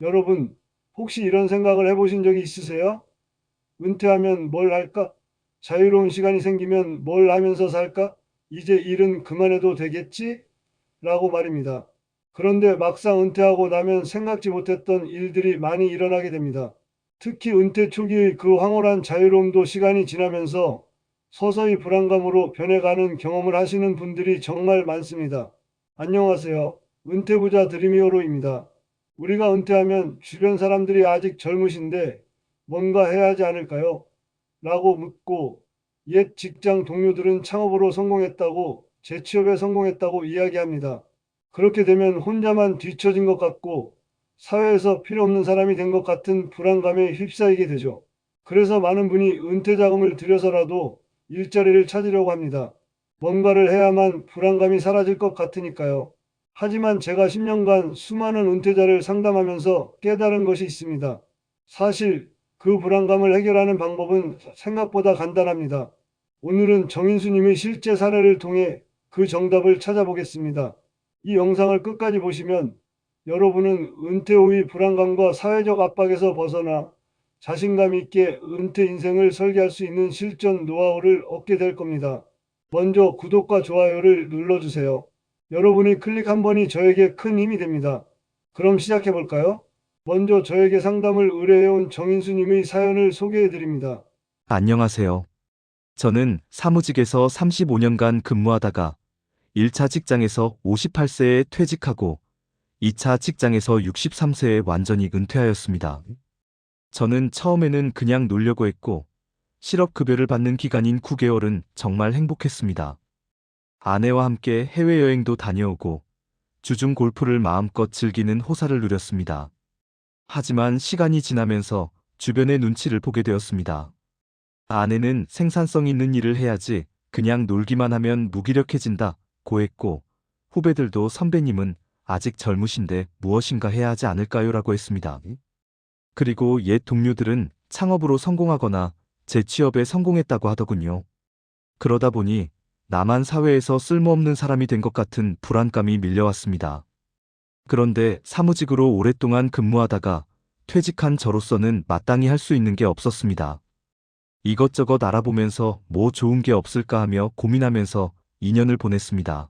여러분, 혹시 이런 생각을 해보신 적이 있으세요? 은퇴하면 뭘 할까? 자유로운 시간이 생기면 뭘 하면서 살까? 이제 일은 그만해도 되겠지? 라고 말입니다. 그런데 막상 은퇴하고 나면 생각지 못했던 일들이 많이 일어나게 됩니다. 특히 은퇴 초기의 그 황홀한 자유로움도 시간이 지나면서 서서히 불안감으로 변해가는 경험을 하시는 분들이 정말 많습니다. 안녕하세요. 은퇴부자 드림히어로입니다. 우리가 은퇴하면 주변 사람들이 아직 젊으신데 뭔가 해야 하지 않을까요? 라고 묻고 옛 직장 동료들은 창업으로 성공했다고 재취업에 성공했다고 이야기합니다. 그렇게 되면 혼자만 뒤처진 것 같고 사회에서 필요 없는 사람이 된 것 같은 불안감에 휩싸이게 되죠. 그래서 많은 분이 은퇴 자금을 들여서라도 일자리를 찾으려고 합니다. 뭔가를 해야만 불안감이 사라질 것 같으니까요. 하지만 제가 10년간 수많은 은퇴자를 상담하면서 깨달은 것이 있습니다. 사실 그 불안감을 해결하는 방법은 생각보다 간단합니다. 오늘은 정인수님의 실제 사례를 통해 그 정답을 찾아보겠습니다. 이 영상을 끝까지 보시면 여러분은 은퇴 후의 불안감과 사회적 압박에서 벗어나 자신감 있게 은퇴 인생을 설계할 수 있는 실전 노하우를 얻게 될 겁니다. 먼저 구독과 좋아요를 눌러주세요. 여러분의 클릭 한 번이 저에게 큰 힘이 됩니다. 그럼 시작해 볼까요? 먼저 저에게 상담을 의뢰해온 정인수님의 사연을 소개해 드립니다. 안녕하세요. 저는 사무직에서 35년간 근무하다가 1차 직장에서 58세에 퇴직하고 2차 직장에서 63세에 완전히 은퇴하였습니다. 저는 처음에는 그냥 놀려고 했고 실업급여를 받는 기간인 9개월은 정말 행복했습니다. 아내와 함께 해외여행도 다녀오고 주중 골프를 마음껏 즐기는 호사를 누렸습니다. 하지만 시간이 지나면서 주변의 눈치를 보게 되었습니다. 아내는 생산성 있는 일을 해야지 그냥 놀기만 하면 무기력해진다 고 했고 후배들도 선배님은 아직 젊으신데 무엇인가 해야 하지 않을까요? 라고 했습니다. 그리고 옛 동료들은 창업으로 성공하거나 재취업에 성공했다고 하더군요. 그러다 보니 나만 사회에서 쓸모없는 사람이 된 것 같은 불안감이 밀려왔습니다. 그런데 사무직으로 오랫동안 근무하다가 퇴직한 저로서는 마땅히 할 수 있는 게 없었습니다. 이것저것 알아보면서 뭐 좋은 게 없을까 하며 고민하면서 2년을 보냈습니다.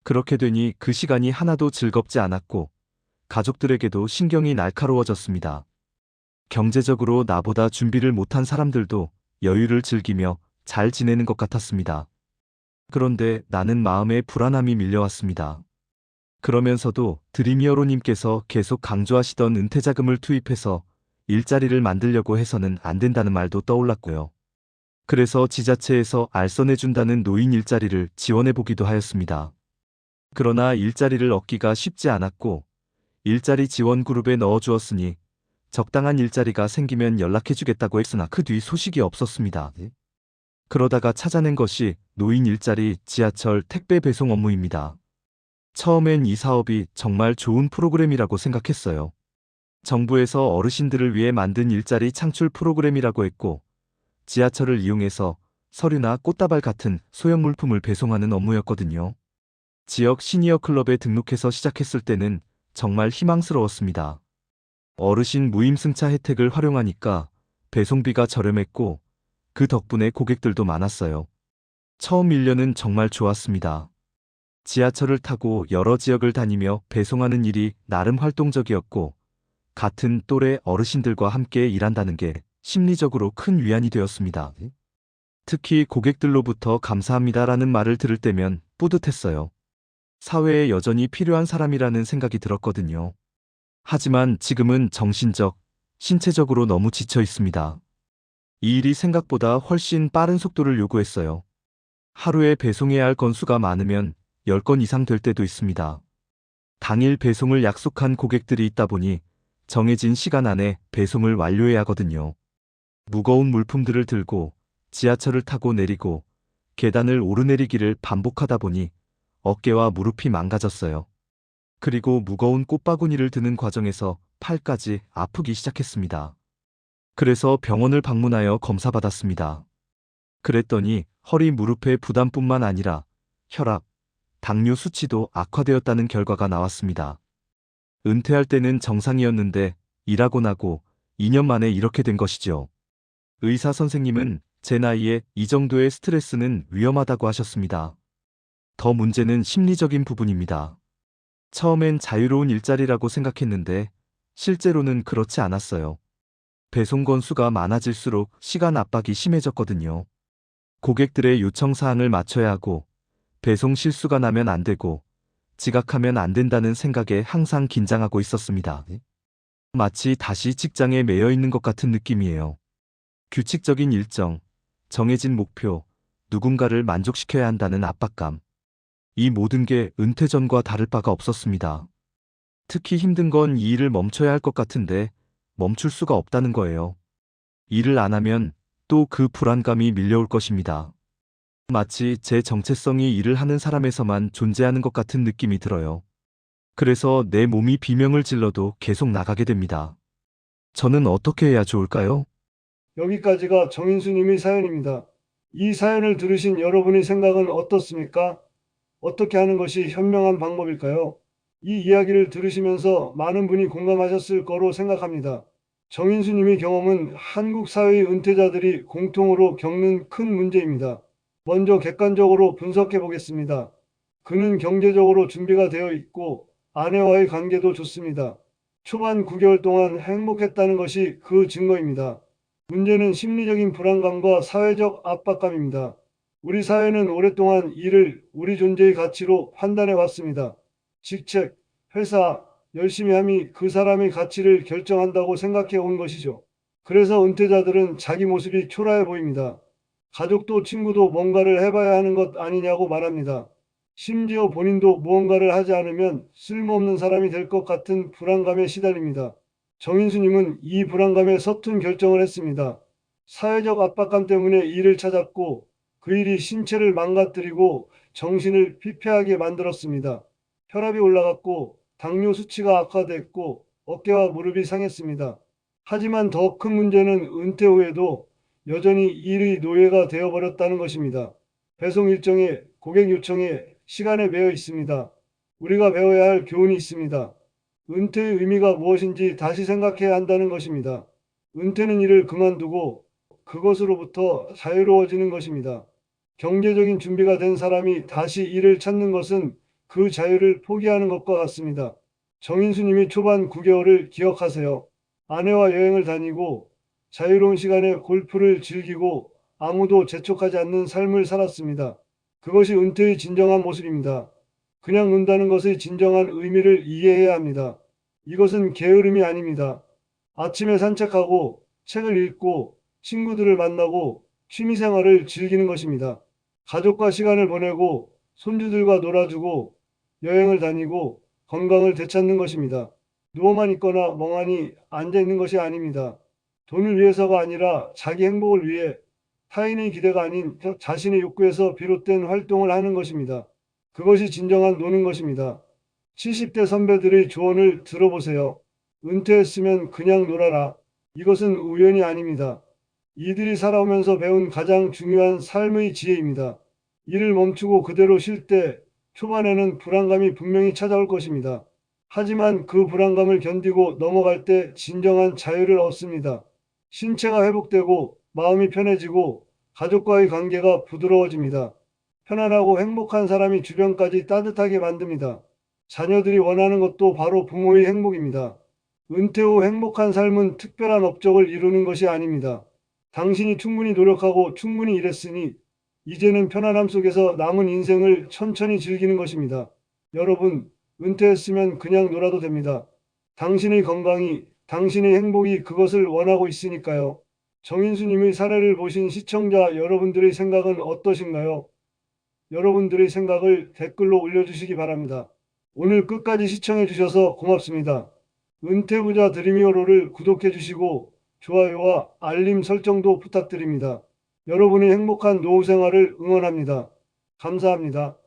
그렇게 되니 그 시간이 하나도 즐겁지 않았고 가족들에게도 신경이 날카로워졌습니다. 경제적으로 나보다 준비를 못한 사람들도 여유를 즐기며 잘 지내는 것 같았습니다. 그런데 나는 마음에 불안함이 밀려왔습니다. 그러면서도 드림히어로님께서 계속 강조하시던 은퇴자금을 투입해서 일자리를 만들려고 해서는 안 된다는 말도 떠올랐고요. 그래서 지자체에서 알선해준다는 노인 일자리를 지원해보기도 하였습니다. 그러나 일자리를 얻기가 쉽지 않았고 일자리 지원 그룹에 넣어주었으니 적당한 일자리가 생기면 연락해주겠다고 했으나 그 뒤 소식이 없었습니다. 그러다가 찾아낸 것이 노인 일자리 지하철 택배 배송 업무입니다. 처음엔 이 사업이 정말 좋은 프로그램이라고 생각했어요. 정부에서 어르신들을 위해 만든 일자리 창출 프로그램이라고 했고 지하철을 이용해서 서류나 꽃다발 같은 소형 물품을 배송하는 업무였거든요. 지역 시니어 클럽에 등록해서 시작했을 때는 정말 희망스러웠습니다. 어르신 무임승차 혜택을 활용하니까 배송비가 저렴했고 그 덕분에 고객들도 많았어요. 처음 1년은 정말 좋았습니다. 지하철을 타고 여러 지역을 다니며 배송하는 일이 나름 활동적이었고 같은 또래 어르신들과 함께 일한다는 게 심리적으로 큰 위안이 되었습니다. 특히 고객들로부터 감사합니다라는 말을 들을 때면 뿌듯했어요. 사회에 여전히 필요한 사람이라는 생각이 들었거든요. 하지만 지금은 정신적, 신체적으로 너무 지쳐 있습니다. 이 일이 생각보다 훨씬 빠른 속도를 요구했어요. 하루에 배송해야 할 건수가 많으면 10건 이상 될 때도 있습니다. 당일 배송을 약속한 고객들이 있다 보니 정해진 시간 안에 배송을 완료해야 하거든요. 무거운 물품들을 들고 지하철을 타고 내리고 계단을 오르내리기를 반복하다 보니 어깨와 무릎이 망가졌어요. 그리고 무거운 꽃바구니를 드는 과정에서 팔까지 아프기 시작했습니다. 그래서 병원을 방문하여 검사받았습니다. 그랬더니 허리 무릎의 부담뿐만 아니라 혈압, 당뇨 수치도 악화되었다는 결과가 나왔습니다. 은퇴할 때는 정상이었는데 일하고 나고 2년 만에 이렇게 된 것이죠. 의사 선생님은 제 나이에 이 정도의 스트레스는 위험하다고 하셨습니다. 더 문제는 심리적인 부분입니다. 처음엔 자유로운 일자리라고 생각했는데 실제로는 그렇지 않았어요. 배송 건수가 많아질수록 시간 압박이 심해졌거든요. 고객들의 요청 사항을 맞춰야 하고 배송 실수가 나면 안 되고 지각하면 안 된다는 생각에 항상 긴장하고 있었습니다. 마치 다시 직장에 매여 있는 것 같은 느낌이에요. 규칙적인 일정, 정해진 목표, 누군가를 만족시켜야 한다는 압박감. 이 모든 게 은퇴 전과 다를 바가 없었습니다. 특히 힘든 건 이 일을 멈춰야 할 것 같은데 멈출 수가 없다는 거예요. 일을 안 하면 또 그 불안감이 밀려올 것입니다. 마치 제 정체성이 일을 하는 사람에서만 존재하는 것 같은 느낌이 들어요. 그래서 내 몸이 비명을 질러도 계속 나가게 됩니다. 저는 어떻게 해야 좋을까요? 여기까지가 정인수님의 사연입니다. 이 사연을 들으신 여러분의 생각은 어떻습니까? 어떻게 하는 것이 현명한 방법일까요? 이 이야기를 들으시면서 많은 분이 공감하셨을 거로 생각합니다. 정인수님의 경험은 한국 사회의 은퇴자들이 공통으로 겪는 큰 문제입니다. 먼저 객관적으로 분석해 보겠습니다. 그는 경제적으로 준비가 되어 있고 아내와의 관계도 좋습니다. 초반 9개월 동안 행복했다는 것이 그 증거입니다. 문제는 심리적인 불안감과 사회적 압박감입니다. 우리 사회는 오랫동안 이를 우리 존재의 가치로 판단해 왔습니다. 직책, 회사, 열심히 함이 그 사람의 가치를 결정한다고 생각해 온 것이죠. 그래서 은퇴자들은 자기 모습이 초라해 보입니다. 가족도 친구도 뭔가를 해봐야 하는 것 아니냐고 말합니다. 심지어 본인도 무언가를 하지 않으면 쓸모없는 사람이 될 것 같은 불안감에 시달립니다. 정인수님은 이 불안감에 서툰 결정을 했습니다. 사회적 압박감 때문에 일을 찾았고 그 일이 신체를 망가뜨리고 정신을 피폐하게 만들었습니다. 혈압이 올라갔고 당뇨 수치가 악화됐고 어깨와 무릎이 상했습니다. 하지만 더 큰 문제는 은퇴 후에도 여전히 일의 노예가 되어버렸다는 것입니다. 배송 일정에 고객 요청에 시간에 매여 있습니다. 우리가 배워야 할 교훈이 있습니다. 은퇴의 의미가 무엇인지 다시 생각해야 한다는 것입니다. 은퇴는 일을 그만두고 그것으로부터 자유로워지는 것입니다. 경제적인 준비가 된 사람이 다시 일을 찾는 것은 그 자유를 포기하는 것과 같습니다. 정인수님이 초반 9개월을 기억하세요. 아내와 여행을 다니고 자유로운 시간에 골프를 즐기고 아무도 재촉하지 않는 삶을 살았습니다. 그것이 은퇴의 진정한 모습입니다. 그냥 논다는 것의 진정한 의미를 이해해야 합니다. 이것은 게으름이 아닙니다. 아침에 산책하고 책을 읽고 친구들을 만나고 취미생활을 즐기는 것입니다. 가족과 시간을 보내고 손주들과 놀아주고 여행을 다니고 건강을 되찾는 것입니다. 누워만 있거나 멍하니 앉아 있는 것이 아닙니다. 돈을 위해서가 아니라 자기 행복을 위해 타인의 기대가 아닌 자신의 욕구에서 비롯된 활동을 하는 것입니다. 그것이 진정한 노는 것입니다. 70대 선배들의 조언을 들어보세요. 은퇴했으면 그냥 놀아라. 이것은 우연이 아닙니다. 이들이 살아오면서 배운 가장 중요한 삶의 지혜입니다. 일을 멈추고 그대로 쉴 때 초반에는 불안감이 분명히 찾아올 것입니다. 하지만 그 불안감을 견디고 넘어갈 때 진정한 자유를 얻습니다. 신체가 회복되고 마음이 편해지고 가족과의 관계가 부드러워집니다. 편안하고 행복한 사람이 주변까지 따뜻하게 만듭니다. 자녀들이 원하는 것도 바로 부모의 행복입니다. 은퇴 후 행복한 삶은 특별한 업적을 이루는 것이 아닙니다. 당신이 충분히 노력하고 충분히 일했으니 이제는 편안함 속에서 남은 인생을 천천히 즐기는 것입니다. 여러분, 은퇴했으면 그냥 놀아도 됩니다. 당신의 건강이, 당신의 행복이 그것을 원하고 있으니까요. 정인수님의 사례를 보신 시청자 여러분들의 생각은 어떠신가요? 여러분들의 생각을 댓글로 올려주시기 바랍니다. 오늘 끝까지 시청해 주셔서 고맙습니다. 은퇴부자 드림히어로를 구독해 주시고 좋아요와 알림 설정도 부탁드립니다. 여러분의 행복한 노후 생활을 응원합니다. 감사합니다.